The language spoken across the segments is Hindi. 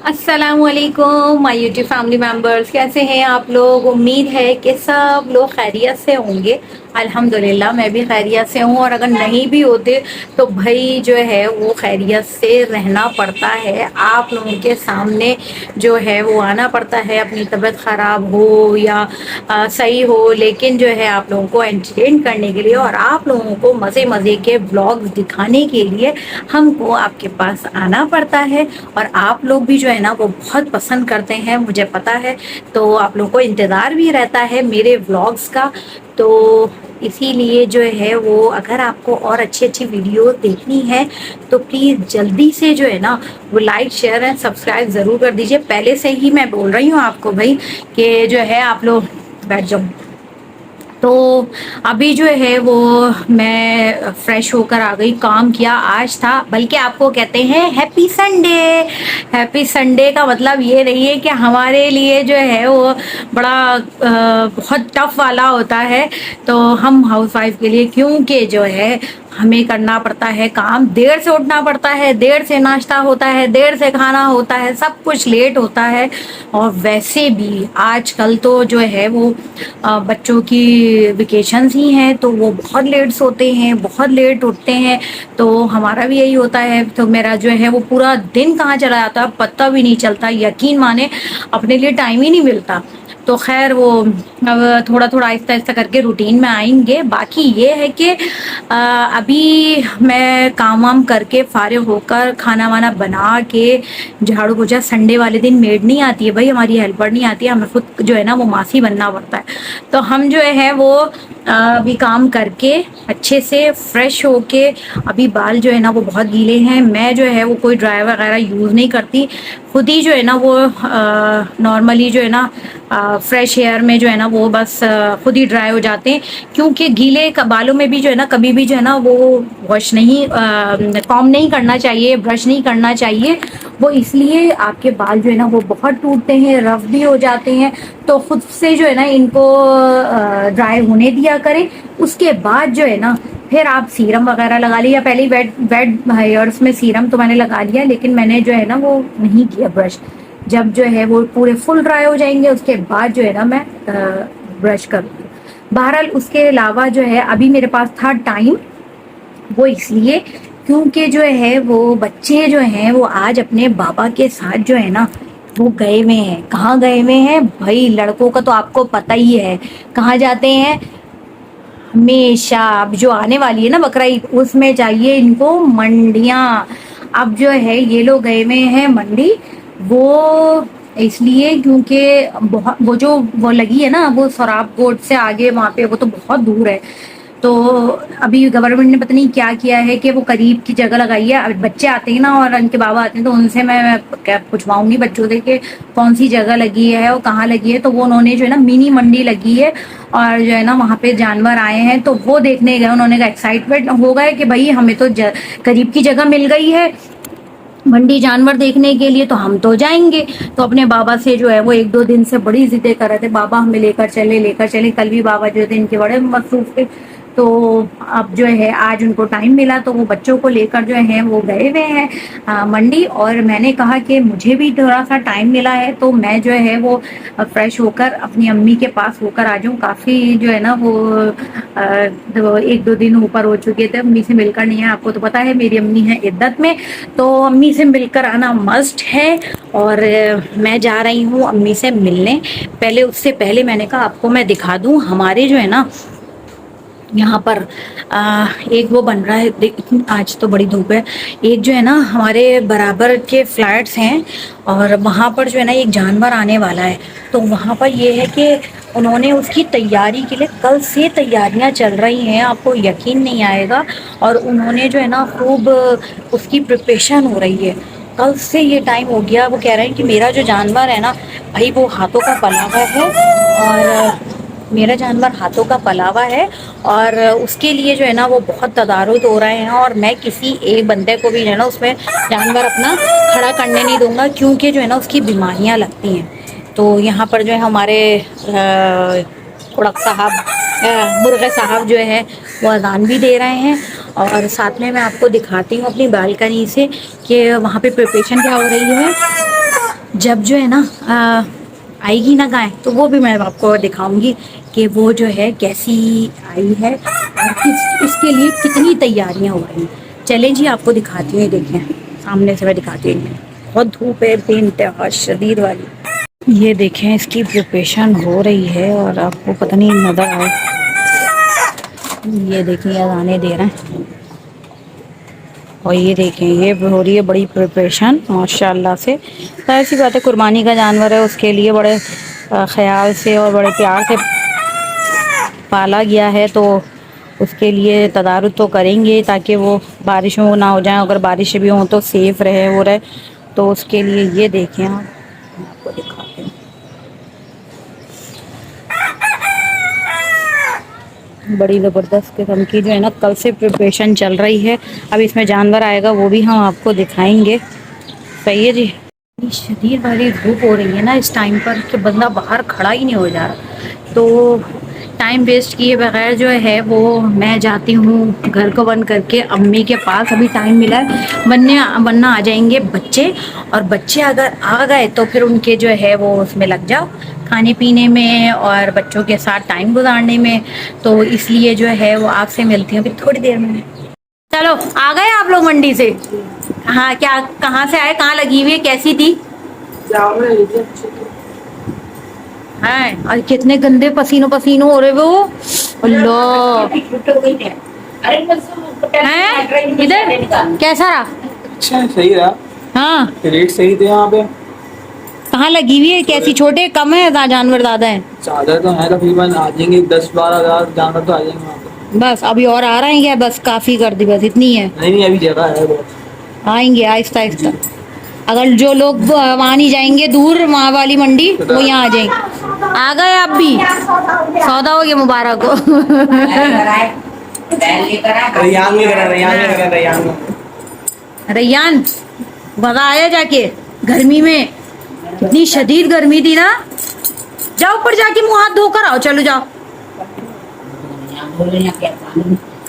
अस्सलामुअलैकुम माय यूट्यूब फैमिली मेंबर्स, कैसे हैं आप लोग। उम्मीद है कि सब लोग खैरियत से होंगे। अल्हम्दुलिल्लाह मैं भी खैरियत से हूँ, और अगर नहीं भी होते तो भाई जो है वो खैरियत से रहना पड़ता है। आप लोगों के सामने जो है वो आना पड़ता है, अपनी तबीयत ख़राब हो या सही हो, लेकिन जो है आप लोगों को एंटरटेन करने के लिए और आप लोगों को मज़े मज़े के व्लॉग्स दिखाने के लिए हमको आपके पास आना पड़ता है। और आप लोग भी जो है ना वो बहुत पसंद करते हैं, मुझे पता है। तो आप लोगों को इंतज़ार भी रहता है मेरे व्लॉग्स का। तो इसीलिए जो है वो अगर आपको और अच्छी अच्छी वीडियो देखनी है तो प्लीज़ जल्दी से जो है ना वो लाइक शेयर एंड सब्सक्राइब ज़रूर कर दीजिए। पहले से ही मैं बोल रही हूँ आपको भाई कि जो है आप लोग बैठ जाओ। तो अभी जो है वो मैं फ्रेश होकर आ गई, काम किया आज था, बल्कि आपको कहते हैं हैप्पी संडे। हैप्पी संडे का मतलब ये नहीं है कि हमारे लिए जो है वो बड़ा बहुत टफ वाला होता है। तो हम हाउस वाइफ के लिए, क्योंकि जो है हमें करना पड़ता है काम, देर से उठना पड़ता है, देर से नाश्ता होता है, देर से खाना होता है, सब कुछ लेट होता है। और वैसे भी आजकल तो जो है वो बच्चों की वेकेशंस ही हैं, तो वो बहुत लेट सोते हैं, बहुत लेट उठते हैं। तो हमारा भी यही होता है। तो मेरा जो है वो पूरा दिन कहाँ चला जाता है पता भी नहीं चलता, यकीन माने अपने लिए टाइम ही नहीं मिलता। तो खैर वो अब थोड़ा थोड़ा आहिस्ता आहिस्ता करके रूटीन में आएंगे। बाकी ये है कि अभी मैं काम वाम करके फारिग होकर खाना वाना बना के झाड़ू पोछा, संडे वाले दिन मेड नहीं आती है भाई, हमारी हेल्पर नहीं आती है, हमें खुद जो है ना वो मासी बनना पड़ता है। तो हम जो है वो अभी काम करके अच्छे से फ्रेश होके, अभी बाल जो है ना वो बहुत गीले हैं। मैं जो है वो कोई ड्राई वगैरह यूज़ नहीं करती, खुद ही जो है ना वो नॉर्मली जो है ना फ्रेश हेयर में जो है ना वो बस खुद ही ड्राई हो जाते हैं। क्योंकि गीले बालों में भी जो है ना कभी भी जो है ना वो वॉश नहीं, कॉम्ब नहीं करना चाहिए, ब्रश नहीं करना चाहिए। वो इसलिए आपके बाल जो है ना वो बहुत टूटते हैं, रफ भी हो जाते हैं। तो खुद से जो है ना इनको ड्राई होने दिया करें। उसके बाद जो है ना फिर आप सीरम वगैरह लगा लिया। पहले ही वेट वेट हेयर्स में सीरम तो मैंने लगा लिया, लेकिन मैंने जो है ना वो नहीं किया ब्रश। जब जो है वो पूरे फुल ड्राई हो जाएंगे उसके बाद जो है ना मैं ब्रश करूँगी। बहरहाल उसके अलावा जो है अभी मेरे पास था टाइम, वो इसलिए क्योंकि जो है वो बच्चे जो हैं वो आज अपने बाबा के साथ जो है ना वो गए हुए हैं। कहाँ गए हुए हैं भाई, लड़कों का तो आपको पता ही है कहाँ जाते हैं हमेशा। अब जो आने वाली है ना बकरा ईद, उसमें चाहिए इनको मंडियाँ। अब जो है ये लोग गए हुए हैं मंडी, वो इसलिए क्योंकि बहुत वो जो वो लगी है ना वो सौराब कोट से आगे वहाँ पे, वो तो बहुत दूर है। तो अभी गवर्नमेंट ने पता नहीं क्या किया है कि वो करीब की जगह लगाई है। अब बच्चे आते हैं ना और उनके बाबा आते हैं तो उनसे मैं क्या पूछवाऊंगी बच्चों से कि कौन सी जगह लगी है और कहाँ लगी है। तो वो उन्होंने जो है ना मिनी मंडी लगी है, और जो है ना वहाँ पे जानवर आए हैं तो वो देखने गए। उन्होंने कहा एक्साइटमेंट हो गए कि भाई हमें तो करीब की जगह मिल गई है मंडी जानवर देखने के लिए, तो हम तो जाएंगे। तो अपने बाबा से जो है वो एक दो दिन से बड़ी जिद्दें कर रहे थे, बाबा हमें लेकर चले लेकर चले। कल भी बाबा जो थे इनके बड़े मसरूफ थे। तो अब जो है आज उनको टाइम मिला तो वो बच्चों को लेकर जो है वो गए हुए हैं मंडी। और मैंने कहा कि मुझे भी थोड़ा सा टाइम मिला है तो मैं जो है वो फ्रेश होकर अपनी अम्मी के पास होकर आ जाऊँ। काफ़ी जो है ना वो एक दो दिन ऊपर हो चुके थे, अम्मी से मिलकर नहीं है। आपको तो पता है मेरी अम्मी है इद्दत में, तो अम्मी से मिलकर आना मस्ट है। और मैं जा रही हूँ अम्मी से मिलने। पहले उससे पहले मैंने कहा आपको मैं दिखा दूँ हमारे जो है ना यहाँ पर एक वो बन रहा है, आज तो बड़ी धूप है। एक जो है ना हमारे बराबर के फ्लैट्स हैं और वहाँ पर जो है ना एक जानवर आने वाला है। तो वहाँ पर ये है कि उन्होंने उसकी तैयारी के लिए कल से तैयारियां चल रही हैं, आपको यकीन नहीं आएगा। और उन्होंने जो है ना खूब उसकी प्रिपरेशन हो रही है। कल से ये टाइम हो गया, वो कह रहे हैं कि मेरा जो जानवर है ना भाई वो हाथों का पला हुआ है, और मेरा जानवर हाथों का पला हुआ है, और उसके लिए जो है ना वो बहुत तदारुद हो रहे हैं। और मैं किसी एक बंदे को भी जो है ना उसमें जानवर अपना खड़ा करने नहीं दूंगा, क्योंकि जो है ना उसकी बीमारियां लगती हैं। तो यहाँ पर जो है हमारे उड़क साहब, मुर्गे साहब जो है वो अजान भी दे रहे हैं। और साथ में मैं आपको दिखाती हूँ अपनी बालकनी से कि वहाँ पे प्रिपरेशन क्या हो रही है। जब जो है ना आएगी ना गाय, तो वो भी मैं आपको दिखाऊंगी कि वो जो है कैसी आई है और इसके लिए कितनी तैयारियां हो रही हैं। चलें जी, आपको दिखाती हूँ। ये देखें, सामने से मैं दिखाती हूँ। बहुत धूप है, बेइंतहा शदीद वाली। ये देखें, इसकी प्रिपरेशन हो रही है और आपको पता नहीं नजर आए। ये देखिए, अजाने दे रहे हैं और ये देखें, ये हो रही है बड़ी प्रिपरेशन माशाल्लाह से। तो ऐसी बात है, कुर्बानी का जानवर है, उसके लिए बड़े ख्याल से और बड़े प्यार से पाला गया है, तो उसके लिए तदारुक तो करेंगे ताकि वो बारिशों ना हो जाए। अगर बारिश भी हो तो सेफ रहे, वो रहे। तो उसके लिए ये देखें, आप, मैं आपको दिखाते हैं। बड़ी ज़बरदस्त किस्म की जो है ना कल से प्रिपरेशन चल रही है। अब इसमें जानवर आएगा, वो भी हम आपको दिखाएंगे। सही है जी। इतनी शदीद वाली धूप हो रही है ना इस टाइम पर कि बंदा बाहर खड़ा ही नहीं हो जा रहा। तो टाइम वेस्ट किए बगैर जो है वो मैं जाती हूँ घर को बंद करके अम्मी के पास। अभी टाइम मिला है, वरना आ जाएंगे बच्चे, और बच्चे अगर आ गए तो फिर उनके जो है वो उसमें लग जाओ, खाने पीने में और बच्चों के साथ टाइम गुजारने में। तो इसलिए जो है वो आपसे मिलती हूँ फिर थोड़ी देर में। चलो, आ गए आप लोग मंडी से? हाँ, क्या कहाँ से आए, कहाँ लगी हुई है, कैसी थी? है, और कितने गंदे पसीनों पसीनों हो रहे वो। अल्लाह, हैं इधर कैसा रहा? अच्छा, सही रहा। हाँ, रेट सही थे यहाँ पे। कहाँ लगी हुई है, कैसी, छोटे कम है जानवर ज्यादा है? ज्यादा तो है, तकरीबन आ जाएंगे 10-12 हज़ार जानवर तो आ जाएंगे वहाँ पे। बस अभी और आ रहे हैं क्या? बस काफी कर दी, बस इतनी है? नहीं, अभी जगह है बहुत। आएंगे आहिस्ता आहिस्ता। अगर जो लोग वहाँ नहीं जाएंगे दूर, वहाँ वाली मंडी, वो यहाँ आ जाएंगे। आ गए आप भी? सौदा हो गया, मुबारक हो। रैयान, मजा आया जाके? गर्मी में, कितनी शदीद गर्मी थी ना। जाओ ऊपर जाके मुंह हाथ धोकर आओ, चलो जाओ।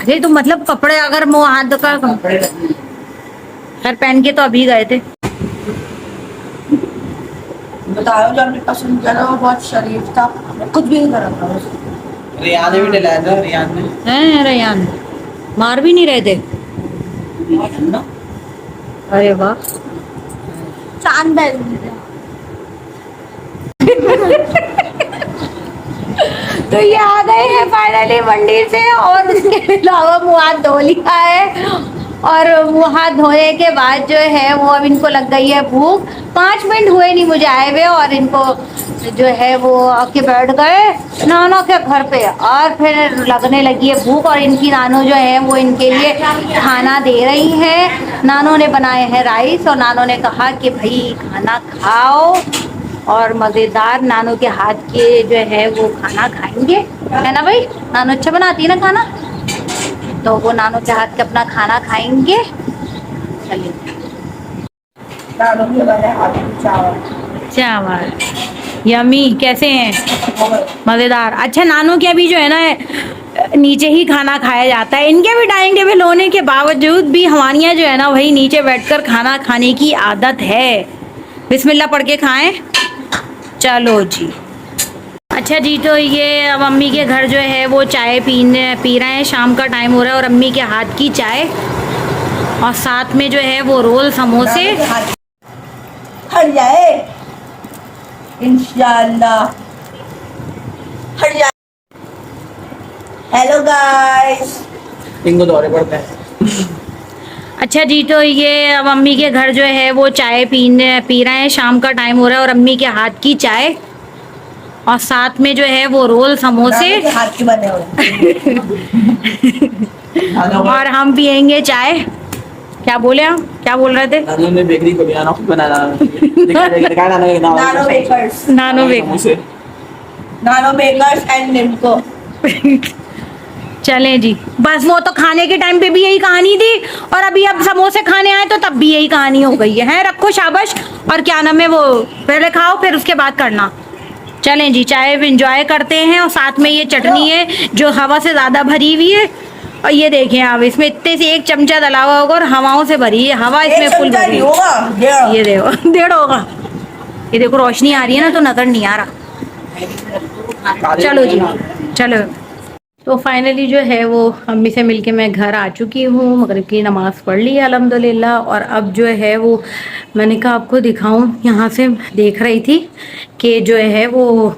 अरे तो मतलब कपड़े अगर मुंह हाथ धोकर, खैर पहन के तो अभी गए थे। बताओ, जो आपने पसंद किया था वो बहुत शरीफ था, कुछ भी नहीं करा था। रियान ने भी डलाया था, रियान ने। हैं रैयान, मार भी नहीं रहे थे? अरे वाह, चांद तो ये आ गए हैं फाइनली मंडी से, और उसके अलावा मुँह हाथ धो लिया है। और मुँह हाथ धोने के बाद जो है वो अब इनको लग गई है भूख। 5 मिनट हुए नहीं मुझे आए हुए, और इनको जो है वो आके बैठ गए नानो के घर पे, और फिर लगने लगी है भूख। और इनकी नानो जो है वो इनके लिए खाना दे रही है। नानो ने बनाए हैं राइस, और नानो ने कहा कि भाई खाना खाओ, और मज़ेदार नानो के हाथ के जो है वो खाना खाएंगे, है ना भाई? नानो अच्छा बनाती है ना खाना, तो वो नानो के हाथ के अपना खाना खाएंगे। चलिए, चावल यमी, कैसे हैं? मज़ेदार। अच्छा, नानो के अभी जो है ना नीचे ही खाना खाया जाता है। इनके भी डाइनिंग टेबल होने के बावजूद भी हमारियाँ जो है ना वही नीचे बैठकर खाना खाने की आदत है। बिस्मिल्लाह पढ़ के खाएं। चलो जी। अच्छा जी, तो ये अब अम्मी के घर जो है वो चाय पी रहे हैं। शाम का टाइम हो रहा है और अम्मी के हाथ की चाय, और साथ में जो है वो रोल समोसे। हट जाए इंशाल्लाह, हट जाए। हेलो गाइस, इनको दौरे पड़ते हैं। अच्छा जी, तो ये अब अम्मी के घर जो है वो चाय पी रहे हैं। शाम का टाइम हो रहा है और अम्मी के हाथ की चाय, और साथ में जो है वो रोल समोसे। हाथ के बने हुए। और हम पियेंगे चाय। क्या बोले आप, क्या बोल रहे थे? नानू ने बेकरी को बनाना बनाना दिखा नानू के नाम। नानो बेकर्स, नानो बेकर्स एंड निम्को। चलें जी, बस वो तो खाने के टाइम पे भी यही कहानी थी, और अभी अब समोसे खाने आए तो तब भी यही कहानी हो गई है। रखो शाबाश, और क्या नाम है वो, पहले खाओ फिर उसके बाद करना। चलें जी, चाय इंजॉय करते हैं, और साथ में ये चटनी है जो हवा से ज़्यादा भरी हुई है। और ये देखें आप, इसमें इतने से 1 चमचा डला हुआ होगा और हवाओं से भरी है। हवा इसमें फुल भरी है। ये देखो, 1.5 होगा। ये देखो रोशनी आ रही है ना तो नजर नहीं आ रहा। चलो जी, चलो। तो फाइनली जो है वो अम्मी से मिलके मैं घर आ चुकी हूँ, मगरिब की नमाज़ पढ़ ली है अल्हम्दुलिल्लाह। और अब जो है वो मैंने कहा आपको दिखाऊं, यहाँ से देख रही थी कि जो है वो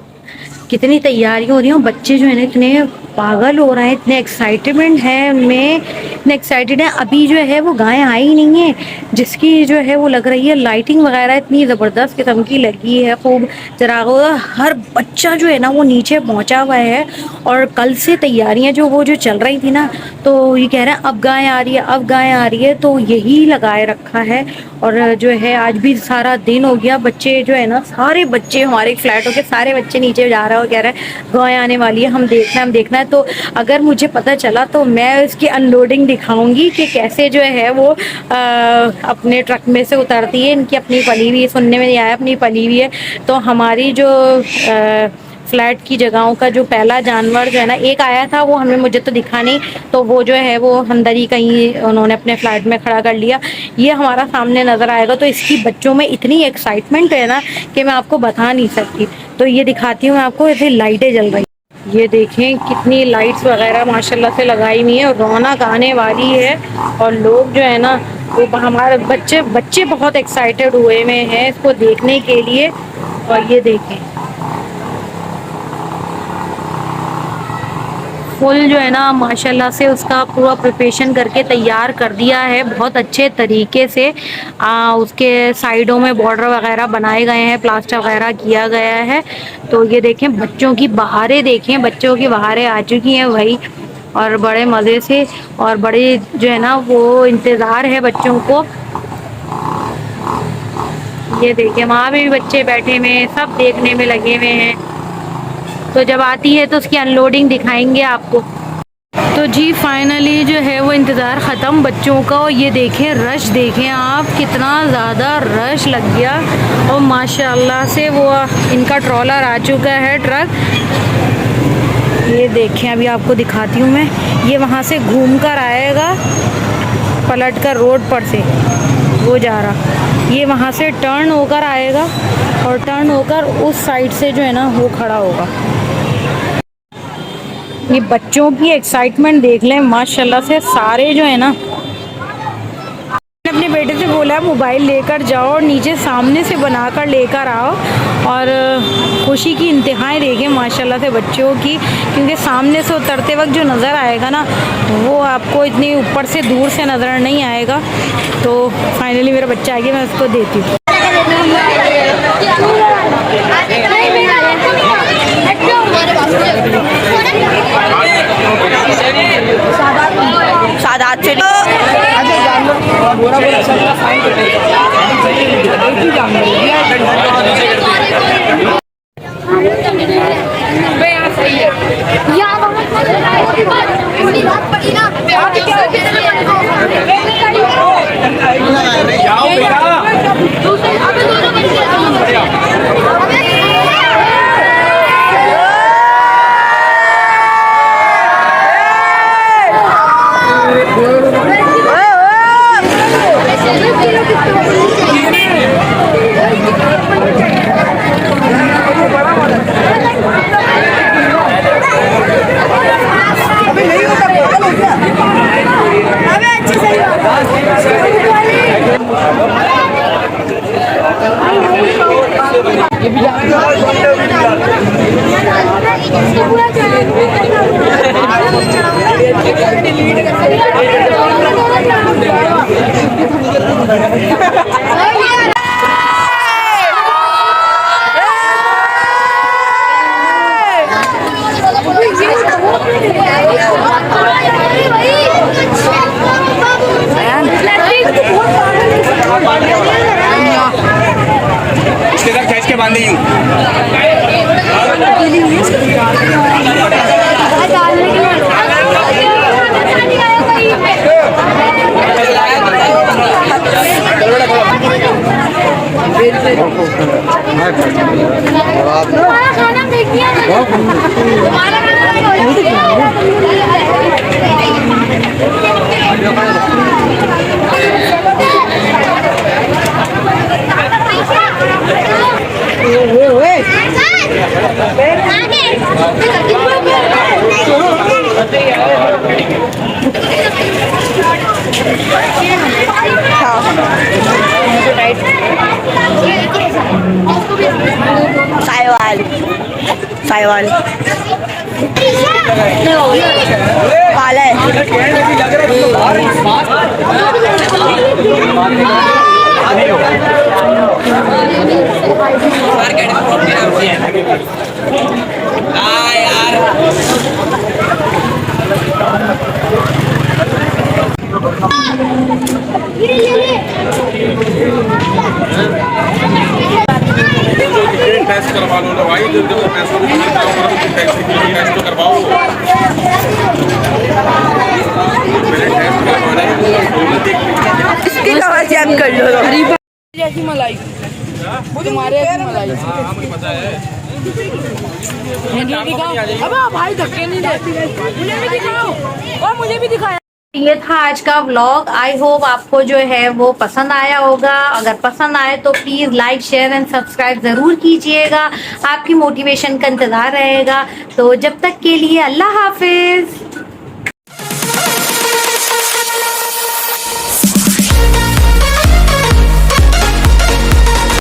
कितनी तैयारियां हो रही हैं। बच्चे जो है ना इतने पागल हो रहे हैं, इतने एक्साइटमेंट है उनमें, इतने एक्साइटेड है। अभी जो है वो गायें आई ही नहीं है, जिसकी जो है वो लग रही है लाइटिंग वगैरह इतनी ज़बरदस्त किस्म की लगी है, खूब चरागो। हर बच्चा जो है ना वो नीचे पहुंचा हुआ है। और कल से तैयारियां जो चल रही थी ना, तो ये कह रहे हैं अब गाय आ रही है, अब गाय आ रही है, तो यही लगाए रखा है। और जो है आज भी सारा दिन हो गया, बच्चे जो है ना सारे बच्चे हमारे फ्लैटों के सारे बच्चे नीचे जा रहा है और कह रहे हैं गाय आने वाली है, हम देखना है, हम देखना है। तो अगर मुझे पता चला तो मैं इसकी अनलोडिंग दिखाऊंगी कि कैसे जो है वो अपने ट्रक में से उतरती है। इनकी अपनी पली हुई है, सुनने में नहीं आया अपनी पली हुई है। तो हमारी जो फ्लैट की जगहों का जो पहला जानवर जो है ना, एक आया था, वो हमें मुझे तो दिखा नहीं, तो वो जो है वो अंदर ही कहीं उन्होंने अपने फ्लैट में खड़ा कर लिया। ये हमारा सामने नज़र आएगा। तो इसकी बच्चों में इतनी एक्साइटमेंट है ना कि मैं आपको बता नहीं सकती। तो ये दिखाती हूँ मैं आपको, ऐसे लाइटें जल रही, ये देखें कितनी लाइट्स वगैरह माशाल्लाह से लगाई हुई है और रौनक आने वाली है। और लोग जो है ना वो हमारे बच्चे बहुत एक्साइटेड हुए में हैं इसको देखने के लिए। और ये देखें फुल जो है ना माशाल्लाह से उसका पूरा प्रिपरेशन करके तैयार कर दिया है बहुत अच्छे तरीके से। उसके साइडों में बॉर्डर वगैरह बनाए गए हैं, प्लास्टर वगैरह किया गया है। तो ये देखें बच्चों की बहारें, देखें बच्चों की बहारें आ चुकी हैं भाई, और बड़े मज़े से। और बड़े जो है ना वो इंतज़ार है बच्चों को। ये देखें वहाँ भी बच्चे बैठे हुए हैं, सब देखने में लगे हुए हैं। तो जब आती है तो उसकी अनलोडिंग दिखाएंगे आपको। तो जी फाइनली जो है वो इंतज़ार ख़त्म बच्चों का। और ये देखें रश, देखें आप कितना ज़्यादा रश लग गया। और माशाल्लाह से वो इनका ट्रॉलर आ चुका है, ट्रक। ये देखें अभी आपको दिखाती हूँ मैं, ये वहाँ से घूम कर आएगा, पलट कर रोड पर से वो जा रहा, ये वहाँ से टर्न होकर आएगा और टर्न होकर उस साइड से जो है ना वो खड़ा होगा। ये बच्चों की एक्साइटमेंट देख लें माशाल्लाह से। सारे जो है ना, मैंने अपने बेटे से बोला है मोबाइल लेकर जाओ और नीचे सामने से बनाकर लेकर आओ। और खुशी की इंतहाएं देखें माशाल्लाह से बच्चों की, क्योंकि सामने से उतरते वक्त जो नज़र आएगा ना वो आपको इतनी ऊपर से दूर से नज़र नहीं आएगा। तो फाइनली मेरा बच्चा आ गया, मैं उसको देती हूँ। सादात से इसके साथ खींच के बांधी हूँ। साइवाल साइवाल पाला है। टेस्ट करवा लो भाई, जो पैसों टेस्ट तो करवाओ। टेस्ट करवाना है, इसकी कवर चेक कर लो। जैसी मलाई तुम्हारे जैसी मलाई मुझे पता है। हैंडल दिखाओ। अबे भाई धक्के नहीं दे, मुझे भी दिखाओ और मुझे भी दिखाया। ये था आज का व्लॉग। आई होप आपको जो है वो पसंद आया होगा। अगर पसंद आए तो please like share and subscribe जरूर कीजिएगा। आपकी मोटिवेशन का इंतजार रहेगा। तो जब तक के लिए अल्लाह हाफिज।